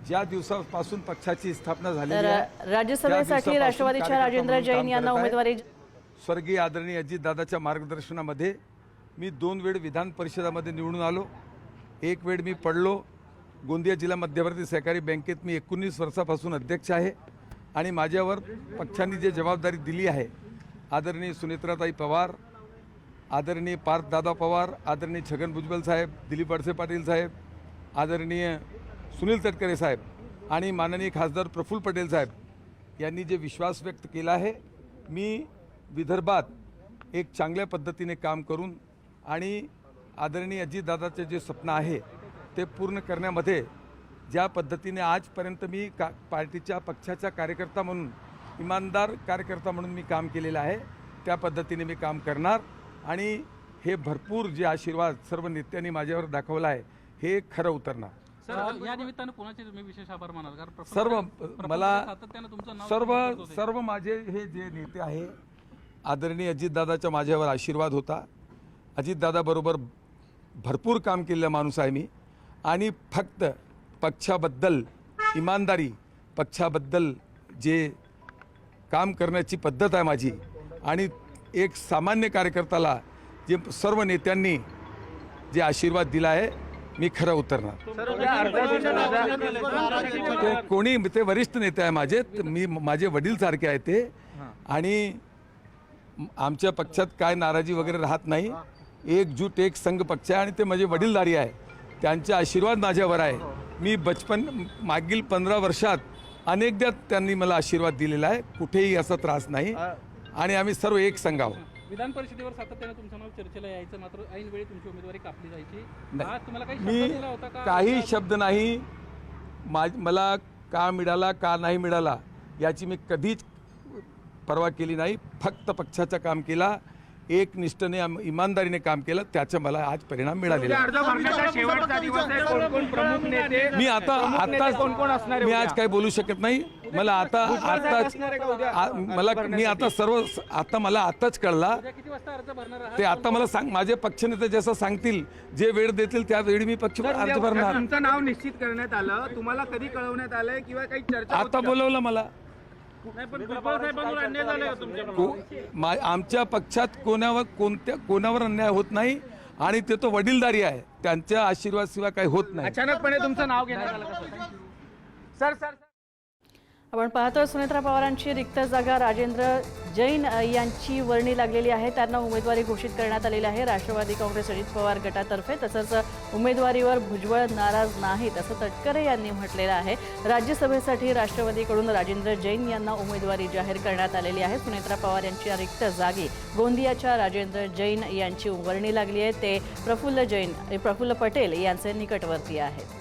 ज्या दिवसापासून पक्षाची स्थापना झालेली आहे राज्यसभेसाठी राष्ट्रवादीच्या राजेंद्र जैन यांना उमेदवारी स्वर्गीय आदरणीय अजितदादाच्या मार्गदर्शनामध्ये मी 2 वेळ विधान परिषदामध्ये निवडून आलो। एक वेळ मी पडलो। गोंदिया जिल्हा मध्यवर्ती सहकारी बँकेत मी 19 वर्षापासून अध्यक्ष आहे आणि माझ्यावर पक्षांनी जे जबाबदारी दिली आहे, आदरणीय सुनेत्राताई पवार, आदरणीय पार्थदादा पवार, आदरणीय छगन भुजबळ साहेब, दिलीप वळसे पाटील साहेब, आदरणीय सुनील तटकरे साहेब आणि माननीय खासदार प्रफुल्ल पटेल साहेब यांनी जे विश्वास व्यक्त केला आहे, मी विदर्भात एक चांगल्या पद्धतीने काम करून आणि आदरणीय अजितदादाचे जे स्वप्न आहे ते पूर्ण करण्यामध्ये ज्या पद्धतीने आजपर्यंत मी पार्टीच्या पक्षाचा कार्यकर्ता म्हणून, इमानदार कार्यकर्ता म्हणून मी काम केलेलं आहे, त्या पद्धतीने मी काम करणार आणि हे भरपूर जे आशीर्वाद सर्व नेत्यांनी माझ्यावर दाखवला आहे हे खरं उतरणार। सर, या निमित्ताने कोणाचे तुम्ही विशेष आभार मानाल? कारण सर्व मला तुमचं नाव सर्व माझे हे जे नेते आहे, आदरणीय अजितदादाचा माझ्यावर आशीर्वाद होता। अजितदादा बरोबर भरपूर काम केलेला माणूस आहे मी आणि फक्त पक्षाबद्दल इमानदारी, पक्षाबद्दल जे काम करण्याची पद्धत आहे माझी आणि एक सामान्य कार्यकर्त्याला जे सर्व नेत्यांनी जे आशीर्वाद दिला आहे मी खरं उतरणार। ते कोणी ते वरिष्ठ नेते आहे माझे, मी माझे वडील सारखे आहे ते आणि आमच्या पक्षात काय नाराजी वगैरे राहत नाही। एकजूट एक संघ पक्ष आहे आणि ते माझे वडीलधारी आहे, त्यांचे आशीर्वाद माझ्यावर आहे। मी मागील 15 वर्षात अनेकदा त्यांनी मला आशीर्वाद दिलेला आहे, कुठेही असा त्रास नाही आणि आम्ही सर्व एक संघ आहोत। विधान परिषदेवर सातत्याने तुमचं नाव चर्चेला यायचं, मात्र ऐन वेळी तुमची उमेदवारी कापली जायची। तुम्हाला काही शब्द दिला होता का? काही शब्द नाही। मला का मिळाला का नाही मिळाला याची मी कधीच परवा केली नाही। फक्त पक्षाचं काम केला, एक निष्ठेने इमानदारीने काम केलं, त्याचा मला आज परिणाम मिळालेला। मी आज काही बोलू शकत नाही। मला आताच कळला किती वाजता अर्ज भरणार आहात? ते आता मला सांग, माझे पक्षनेते जसं सांगतील, जे वेळ देतील त्या वेळी मी पक्ष अर्ज भरणार। तुमचं नाव निश्चित करण्यात आलं, तुम्हाला कधी कळवण्यात आलंय किंवा काही चर्चा? आता बोलवलं मला। अन्याय झालाय तुमच्या? आमच्या पक्षात कोणावर अन्याय होत नाही आणि ते तो वडीलधारी आहे, त्यांच्या आशीर्वाद शिवाय काही होत नाही। अचानकपणे तुमचं नाव घेण्यात आलं कसं? सर आपण पाहतो सुनेत्रा पवारांची रिक्त जागा राजेंद्र जैन यांची वर्णी लागलेली आहे। त्यांना उमेदवारी घोषित करण्यात आलेली आहे राष्ट्रवादी काँग्रेस अजित पवार गटातर्फे। तसंच उमेदवारीवर भुजबळ नाराज नाहीत असं तटकरे यांनी म्हटलेलं आहे। राज्यसभेसाठी राष्ट्रवादीकडून राजेंद्र जैन यांना उमेदवारी जाहीर करण्यात आलेली आहे। सुनेत्रा पवार यांच्या रिक्त जागी गोंदियाच्या राजेंद्र जैन यांची वर्णी लागली आहे। ते प्रफुल्ल पटेल यांचे निकटवर्ती आहेत।